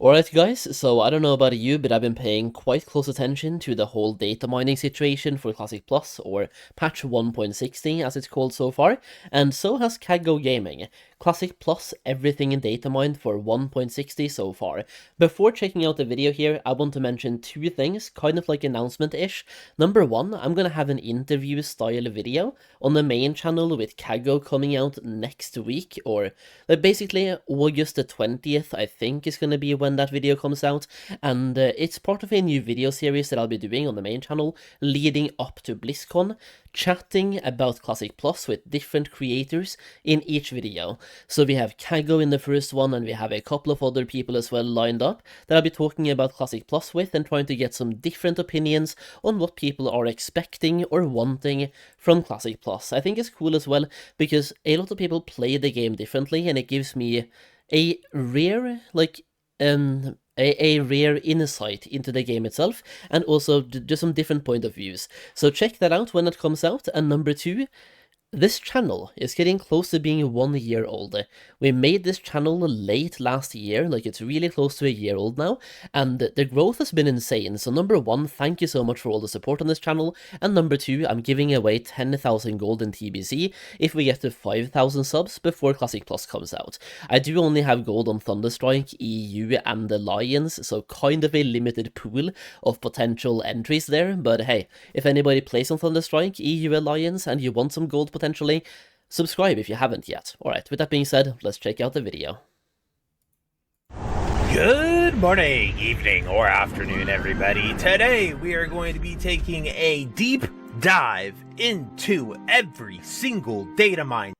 Alright guys, so I don't know about you, but I've been paying quite close attention to the whole data mining situation for Classic Plus, or patch 1.60 as it's called so far, and so has Kaggo Gaming. Classic Plus everything in Datamined for 1.60 so far. Before checking out the video here, I want to mention two things, kind of like announcement-ish. Number one, I'm gonna have an interview-style video on the main channel with Kaggo coming out next week, or basically August the 20th, I think is gonna be when that video comes out, and it's part of a new video series that I'll be doing on the main channel leading up to BlizzCon, chatting about Classic Plus with different creators in each video. So we have Kaggo in the first one, and we have a couple of other people as well lined up that I'll be talking about Classic Plus with and trying to get some different opinions on what people are expecting or wanting from Classic Plus. I think it's cool as well because a lot of people play the game differently, and it gives me a rare, a rare insight into the game itself, and also just some different point of views. So check that out when it comes out. And number two, this channel is getting close to being 1 year old. We made this channel late last year, like it's really close to a year old now, and the growth has been insane. So number one, thank you so much for all the support on this channel, and number two, I'm giving away 10,000 gold in TBC if we get to 5,000 subs before Classic Plus comes out. I do only have gold on Thunderstrike, EU, and Alliance, so kind of a limited pool of potential entries there, but hey, if anybody plays on Thunderstrike, EU, Alliance, and you want some gold potentially, subscribe if you haven't yet. Alright, with that being said, let's check out the video. Good morning, evening, or afternoon, everybody. Today we are going to be taking a deep dive into every single data mine.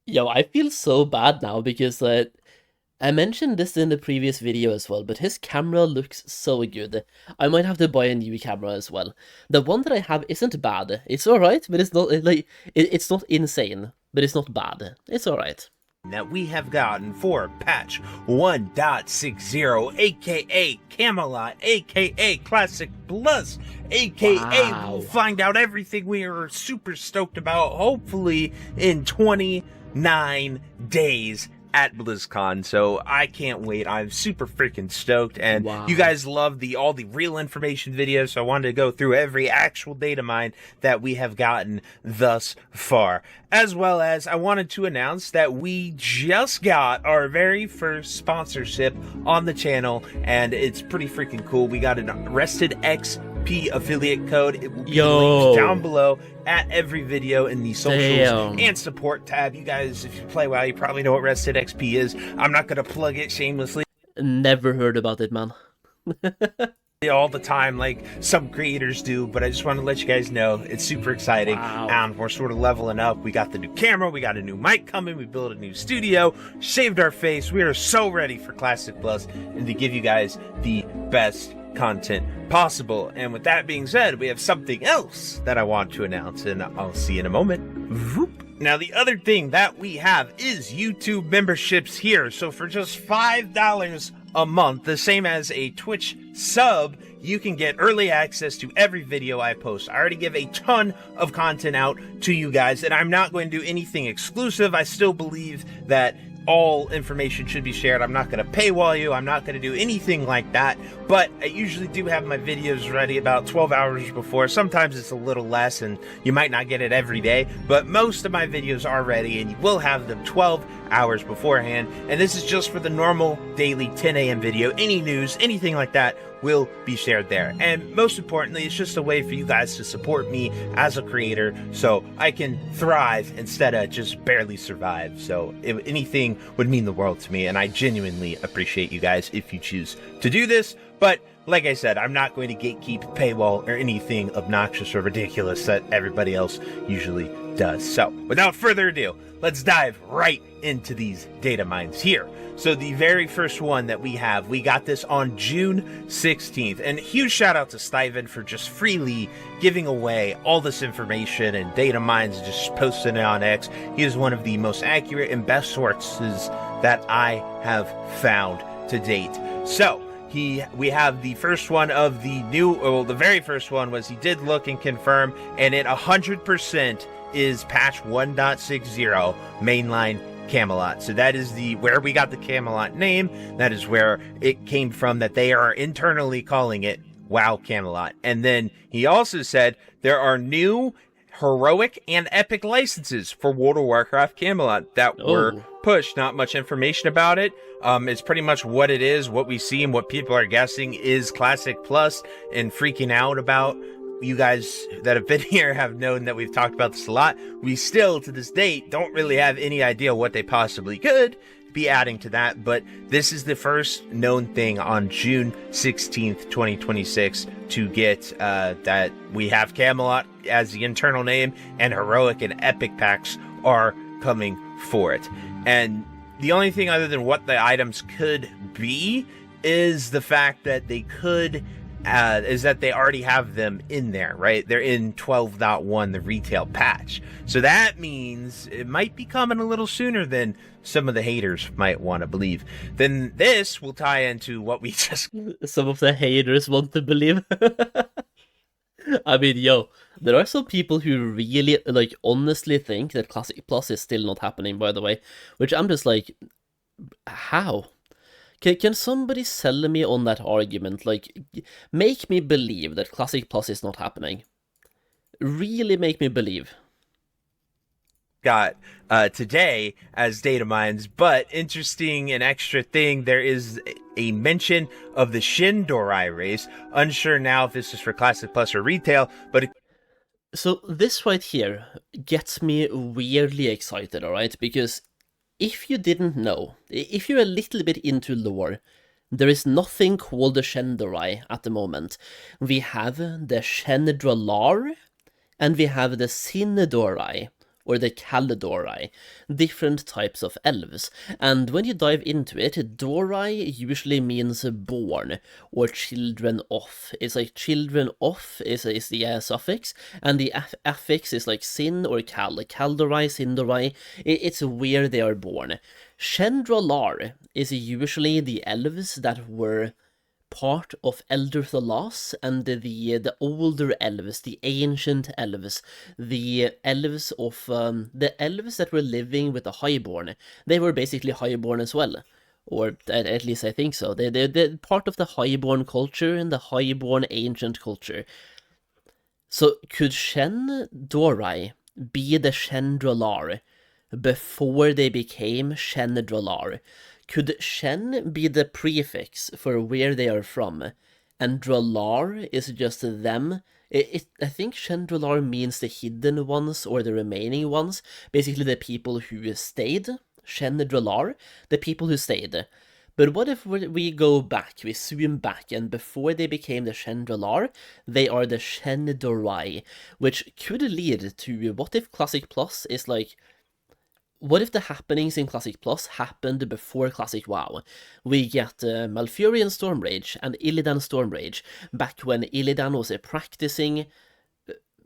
Yo, I feel so bad now because I mentioned this in the previous video as well, but his camera looks so good. I might have to buy a new camera as well. The one that I have isn't bad. It's alright, but it's not it's not insane, but it's not bad. It's alright. That we have gotten for patch 1.60, aka Camelot, aka Classic Plus, aka Wow. We'll find out everything we are super stoked about, hopefully in 29 days at BlizzCon, so I can't wait. I'm super freaking stoked, and Wow. You guys love all the real information videos, so I wanted to go through every actual data mine that we have gotten thus far. As well as I wanted to announce that we just got our very first sponsorship on the channel, and it's pretty freaking cool. We got an Arrested XP affiliate code. It will be linked down below at every video in the socials and support tab. You guys, if you play WoW, you probably know what Arrested XP is. I'm not going to plug it shamelessly. Never heard about it, man. All the time like some creators do, but I just want to let you guys know it's super exciting. Wow. We're sort of leveling up. We got the new camera, we got a new mic coming, we built a new studio, shaved our face. We are so ready for Classic Plus and to give you guys the best content possible. And with that being said, we have something else that I want to announce, and I'll see you in a moment. Vroop. Now, the other thing that we have is YouTube memberships here. So for just $5 a month, the same as a Twitch sub, you can get early access to every video I post. I already give a ton of content out to you guys, and I'm not going to do anything exclusive. I still believe that all information should be shared. I'm not going to paywall you. I'm not going to do anything like that, but I usually do have my videos ready about 12 hours before. Sometimes it's a little less and you might not get it every day, but most of my videos are ready and you will have them 12 hours beforehand. And this is just for the normal daily 10 a.m. video. Any news, anything like that will be shared there. And most importantly, it's just a way for you guys to support me as a creator so I can thrive instead of just barely survive. So if anything would mean the world to me, and I genuinely appreciate you guys if you choose to do this. But like I said, I'm not going to gatekeep, paywall, or anything obnoxious or ridiculous that everybody else usually does. So without further ado, let's dive right into these data mines here. So the very first one that we got this on June 16th. And huge shout out to Steven for just freely giving away all this information and data mines, just posting it on X. He is one of the most accurate and best sources that I have found to date. So we have the first one of the new, well, the very first one was he did look and confirm, and it 100% is patch 1.60 mainline Camelot. So that is where we got the Camelot name. That is where it came from, that they are internally calling it WoW Camelot. And then he also said there are new heroic and epic licenses for World of Warcraft Camelot that were pushed. Not much information about it. It's pretty much what it is, what we see, and what people are guessing is Classic Plus, and freaking out about. You guys that have been here have known that we've talked about this a lot. We still, to this date, don't really have any idea what they possibly could be adding to that, but this is the first known thing on June 16th, 2026 to get that we have Camelot as the internal name, and heroic and epic packs are coming for it. And the only thing other than what the items could be is the fact that they could is that they already have them in there, right? They're in 12.1, the retail patch. So that means it might be coming a little sooner than some of the haters might want to believe. Then this will tie into what we just... Some of the haters want to believe. I mean, yo, there are some people who really, like, honestly think that Classic Plus is still not happening, by the way. Which I'm just like, how? Can somebody sell me on that argument? Like, make me believe that Classic Plus is not happening. Really make me believe. Got today as Datamined, but interesting and extra thing, there is a mention of the Shindorai race. Unsure now if this is for Classic Plus or retail, but... So this right here gets me weirdly excited, alright? Because... if you didn't know, if you're a little bit into lore, there is nothing called the Shindorai at the moment. We have the Shendralar, and we have the Sinedorai, or the Kaladorai, different types of elves. And when you dive into it, Dorai usually means born, or children of. It's like children of is the suffix, and the affix is like sin or kal. Kaldorai, Sindorai, it's where they are born. Shendralar is usually the elves that were part of Elder Thalas, and the older elves, the ancient elves, the elves of the elves that were living with the Highborn. They were basically Highborn as well, or at least I think so. They're part of the Highborn culture and the Highborn ancient culture. So could Shen Dorai be the Shendralar before they became Shendralar? Could Shen be the prefix for where they are from, and Dralar is just them? I think Shendralar means the hidden ones or the remaining ones, basically the people who stayed. Shendralar, the people who stayed. But what if we go back, we zoom back, and before they became the Shendralar, they are the Shendorai, which could lead to what if Classic Plus is like... what if the happenings in Classic Plus happened before Classic WoW? We get Malfurion Stormrage and Illidan Stormrage, back when Illidan was a practicing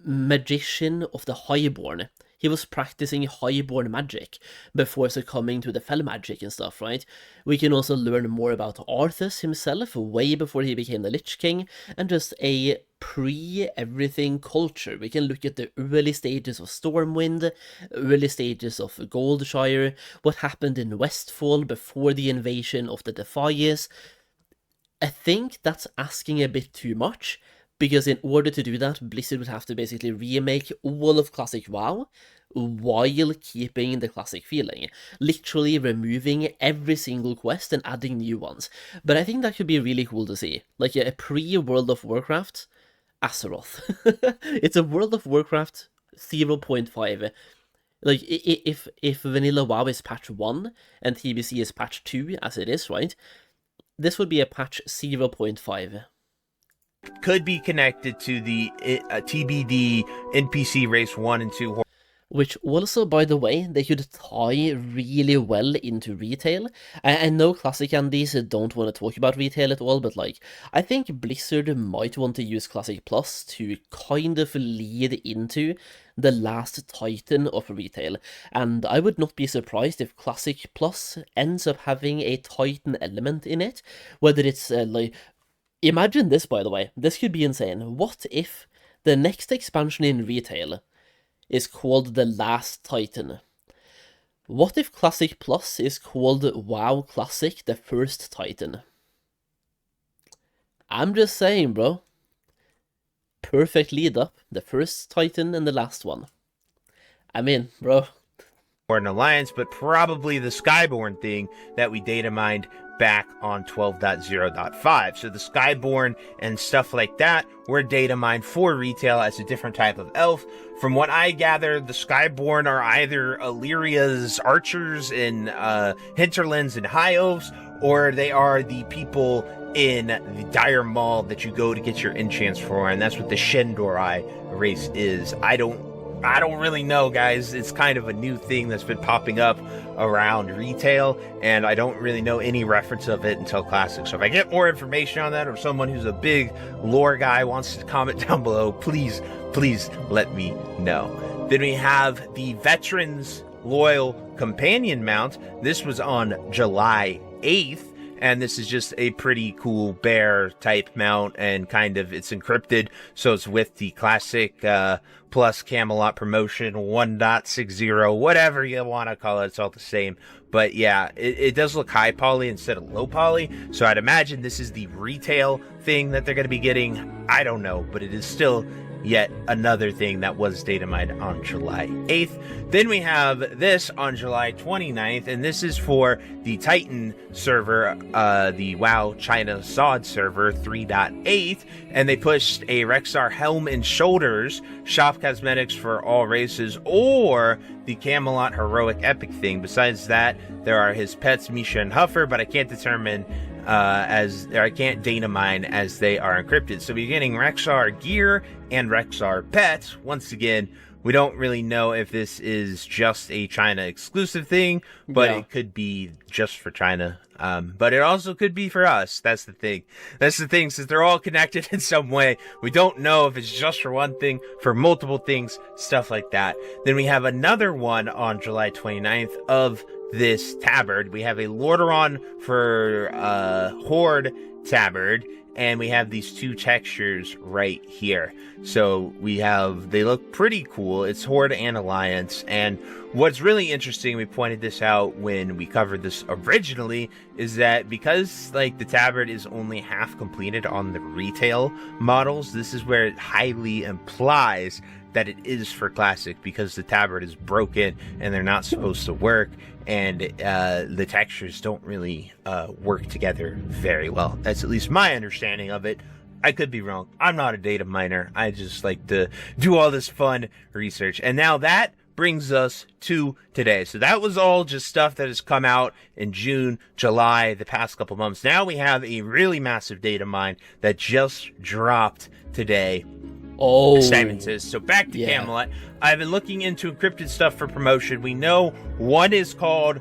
magician of the Highborn. He was practicing Highborn magic before succumbing to the Fell magic and stuff, right? We can also learn more about Arthas himself, way before he became the Lich King, and just a pre-everything culture. We can look at the early stages of Stormwind, early stages of Goldshire, what happened in Westfall before the invasion of the Defias. I think that's asking a bit too much, because in order to do that, Blizzard would have to basically remake all of Classic WoW while keeping the classic feeling. Literally removing every single quest and adding new ones. But I think that could be really cool to see. Like a pre-World of Warcraft Azeroth. It's a World of Warcraft 0.5. Like, if Vanilla WoW is patch 1 and TBC is patch 2, as it is, right? This would be a patch 0.5. Could be connected to the TBD NPC race 1 and 2. Which also, by the way, they could tie really well into retail. I know Classic Andies don't want to talk about retail at all, but like, I think Blizzard might want to use Classic Plus to kind of lead into the last titan of retail. And I would not be surprised if Classic Plus ends up having a titan element in it, whether it's like... Imagine this, by the way. This could be insane. What if the next expansion in retail is called The Last Titan? What if Classic Plus is called WoW Classic, the first Titan? I'm just saying, bro. Perfect lead up. The first Titan and the last one. I'm in, bro. Or an alliance, but probably the Skyborn thing that we data mined back on 12.0.5. So the Skyborn and stuff like that were data mined for retail as a different type of elf. From what I gather, the Skyborn are either Illyria's archers in hinterlands and high elves, or they are the people in the Dire Maul that you go to get your enchants for, and that's what the Shendorai race is. I don't really know, guys. It's kind of a new thing that's been popping up around retail, and I don't really know any reference of it until Classic. So if I get more information on that, or someone who's a big lore guy wants to comment down below, please let me know. Then we have the Veterans Loyal Companion mount. This was on July 8th. And this is just a pretty cool bear type mount, and kind of it's encrypted, so it's with the Classic plus Camelot promotion 1.60, whatever you want to call it, it's all the same. But yeah, it does look high poly instead of low poly, so I'd imagine this is the retail thing that they're going to be getting. I don't know, but it is still yet another thing that was data mined on July 8th. Then we have this on July 29th, and this is for the Titan server, the WoW China SOD server 3.8, and they pushed a Rexar helm and shoulders, shop cosmetics for all races, or the Camelot heroic epic thing. Besides that, there are his pets Misha and Huffer, but I can't determine I can't data mine as they are encrypted. So we're getting Rexar gear and Rexar pets. Once again, we don't really know if this is just a China exclusive thing, but it could be just for China. But it also could be for us. That's the thing. Since they're all connected in some way, we don't know if it's just for one thing, for multiple things, stuff like that. Then we have another one on July 29th of this tabard. We have a Lordaeron for Horde tabard, and we have these two textures right here. So they look pretty cool. It's Horde and Alliance, and what's really interesting, we pointed this out when we covered this originally, is that because like the tabard is only half completed on the retail models, this is where it highly implies that it is for Classic, because the tabard is broken and they're not supposed to work, and the textures don't really work together very well. That's at least my understanding of it. I could be wrong. I'm not a data miner. I just like to do all this fun research. And now that brings us to today. So that was all just stuff that has come out in June, July, the past couple months. Now we have a really massive data mine that just dropped today. Oh, Simon says. So back to Camelot. I've been looking into encrypted stuff for promotion. We know one is called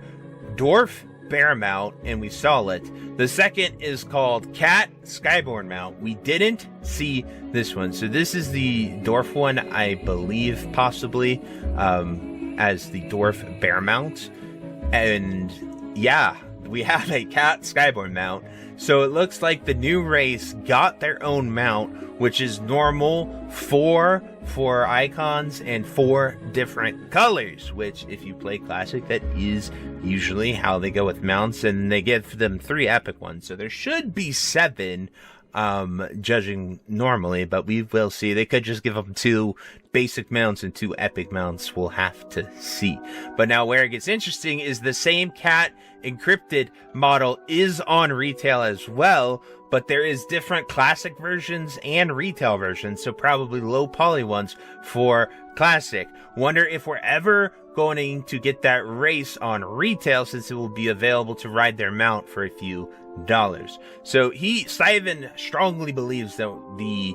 Dwarf Bear Mount, and we saw it. The second is called Cat Skyborn Mount. We didn't see this one. So this is the Dwarf one, I believe, possibly, as the Dwarf Bear Mount. And yeah, we have a Cat Skyborn Mount. So it looks like the new race got their own mount, which is normal, 4 icons and 4 different colors, which if you play Classic, that is usually how they go with mounts, and they give them 3 epic ones. So there should be 7, judging normally, but we will see. They could just give them 2 basic mounts and 2 epic mounts. We'll have to see. But now where it gets interesting is the same Cat encrypted model is on retail as well, but there is different Classic versions and retail versions, so probably low poly ones for Classic. Wonder if we're ever going to get that race on retail, since it will be available to ride their mount for a few dollars. So Simon strongly believes that the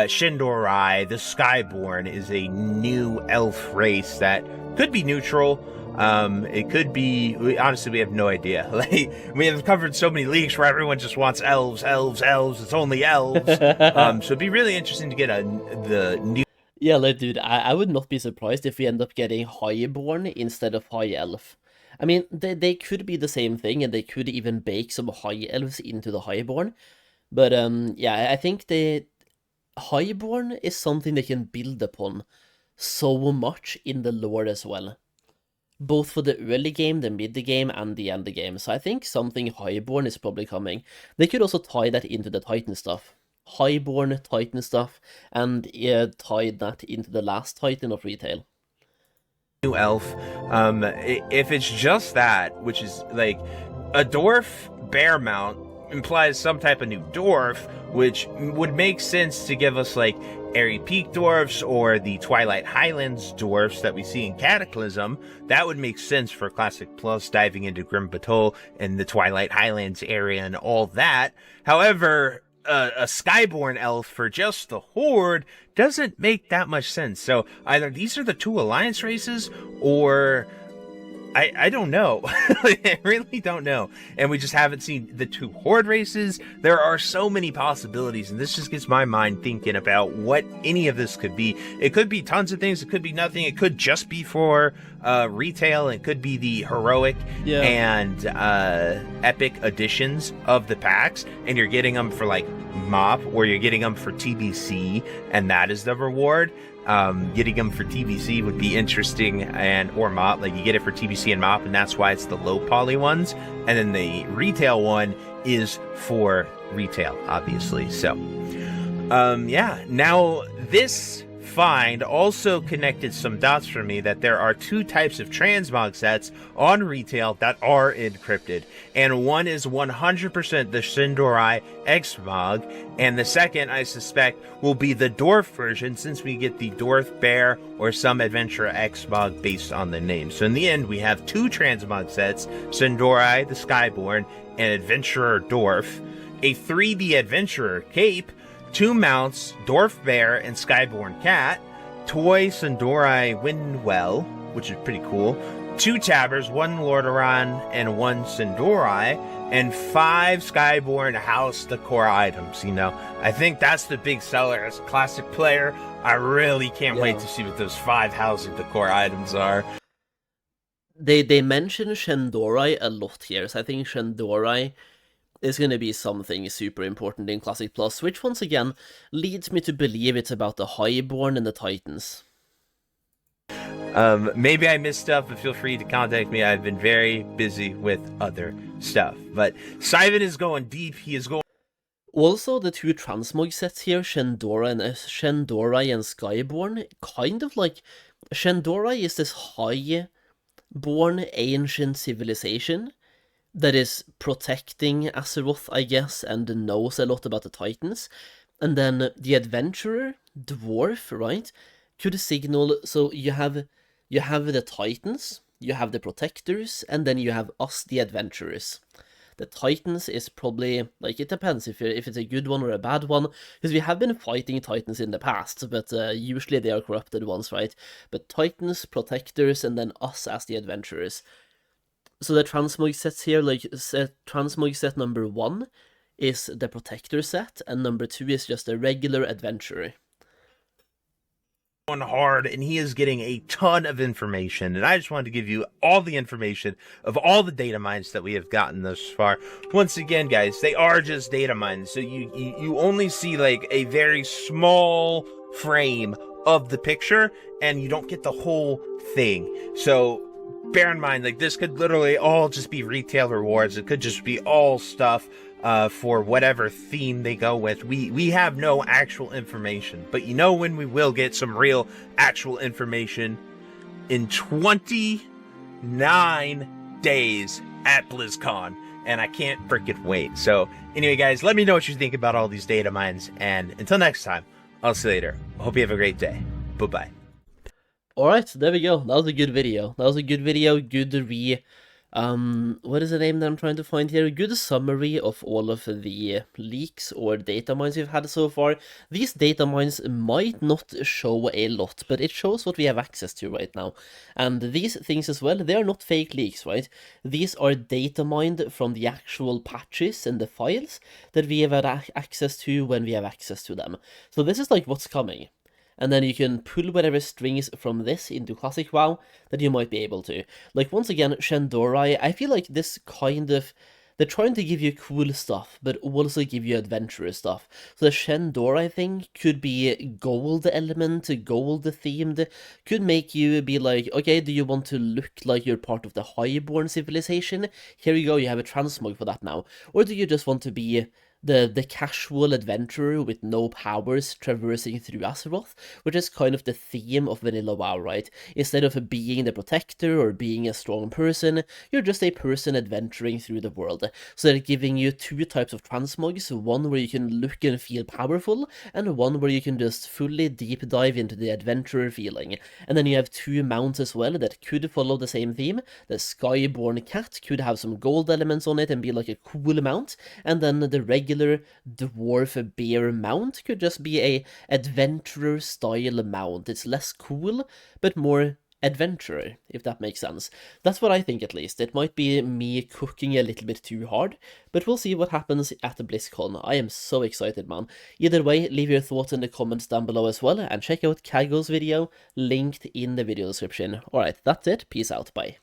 Shindorai, the Skyborn, is a new elf race that could be neutral. It could be, honestly, we have no idea. Like, we have covered so many leaks where everyone just wants elves, it's only elves. So it'd be really interesting to get the new. Yeah, like, dude, I would not be surprised if we end up getting Highborn instead of High Elf. I mean, they could be the same thing, and they could even bake some High Elves into the Highborn. But, yeah, I think the Highborn is something they can build upon so much in the lore as well. both for the early game, the mid game, and the end game. So I think something Highborn is probably coming. They could also tie that into the Titan stuff. Highborn Titan stuff, and tie that into the last Titan of retail. New elf. If it's just that, which is like a dwarf bear mount implies some type of new dwarf, which would make sense to give us like Airy Peak dwarfs or the Twilight Highlands dwarfs that we see in Cataclysm. That would make sense for Classic Plus, diving into Grim Batol and the Twilight Highlands area and all that. However, a Skyborn elf for just the Horde doesn't make that much sense. So either these are the two alliance races, or I don't know. I really don't know. And we just haven't seen the two Horde races. There are so many possibilities, and this just gets my mind thinking about what any of this could be. It could be tons of things. It could be nothing. It could just be for retail. It could be the heroic and epic editions of the packs, and you're getting them for like MOP, or you're getting them for TBC, and that is the reward. Getting them for TBC would be interesting, or MOP, like you get it for TBC and MOP, and that's why it's the low poly ones, and then the retail one is for retail, obviously. So yeah, now this find also connected some dots for me that there are two types of transmog sets on retail that are encrypted, and one is 100% the Shindorai Xmog, and the second, I suspect, will be the Dwarf version, since we get the Dwarf Bear or some Adventurer Xmog based on the name. So in the end, we have two transmog sets, Shindorai the Skyborn and Adventurer Dwarf, a 3D Adventurer Cape, two mounts, Dwarf Bear and Skyborn Cat, toy Sundorai Windwell, which is pretty cool, two tabards, one Lordaeron and one Sundorai, and 5 Skyborn house decor items. You know, I think that's the big seller as a classic player. I really can't wait to see what those 5 house decor items are. They mention Shendorai a lot here, so I think Shendorai is going to be something super important in Classic Plus, which once again leads me to believe it's about the Highborn and the Titans. Maybe I missed stuff, but feel free to contact me. I've been very busy with other stuff. But Simon is going deep. He is going. Also, the two transmog sets here, Shendorai and Skyborn, kind of like Shendorai is this high-born ancient civilization that is protecting Azeroth, I guess, and knows a lot about the Titans. And then the Adventurer, Dwarf, right, could signal, so you have the Titans, you have the Protectors, and then you have us, the Adventurers. The Titans is probably, like, it depends if it's a good one or a bad one, because we have been fighting Titans in the past, but usually they are corrupted ones, right? But Titans, Protectors, and then us as the Adventurers. So the transmog sets here, like transmog set number 1 is the Protector set, and number 2 is just a regular Adventurer. On hard, and he is getting a ton of information, and I just wanted to give you all the information of all the data mines that we have gotten thus far. Once again, guys, they are just data mines, so you only see like a very small frame of the picture, and you don't get the whole thing. So bear in mind, like, this could literally all just be retail rewards. It could just be all stuff for whatever theme they go with. We have no actual information, but you know when we will get some real actual information? In 29 days at BlizzCon, and I can't freaking wait. So anyway, guys, let me know what you think about all these data mines, and until next time, I'll see you later. Hope you have a great day. Bye-bye. Alright, there we go. That was a good video. Good what is the name that I'm trying to find here? A good summary of all of the leaks or data mines we've had so far. These data mines might not show a lot, but it shows what we have access to right now. And these things as well, they are not fake leaks, right? These are data mined from the actual patches and the files that we have had access to when we have access to them. So this is like what's coming. And then you can pull whatever strings from this into Classic WoW that you might be able to. Like, once again, Shendorai, I feel like this kind of they're trying to give you cool stuff, but also give you adventurous stuff. So the Shen door, I think, could be gold element, gold themed, could make you be like, okay, do you want to look like you're part of the highborn civilization? Here you go, you have a transmog for that now. Or do you just want to be the casual adventurer with no powers traversing through Azeroth, which is kind of the theme of Vanilla WoW, right? Instead of being the protector or being a strong person, you're just a person adventuring through the world. So they're giving you two types of transmogs, one where you can look and feel powerful, and one where you can just fully deep dive into the adventurer feeling. And then you have two mounts as well that could follow the same theme. The Skyborn Cat could have some gold elements on it and be like a cool mount, and then the regular dwarf bear mount could just be a adventurer style mount. It's less cool, but more adventurer, if that makes sense. That's what I think, at least. It might be me cooking a little bit too hard, but we'll see what happens at the BlizzCon. I am so excited, man. Either way, leave your thoughts in the comments down below as well, and check out Kago's video, linked in the video description. Alright, that's it. Peace out. Bye.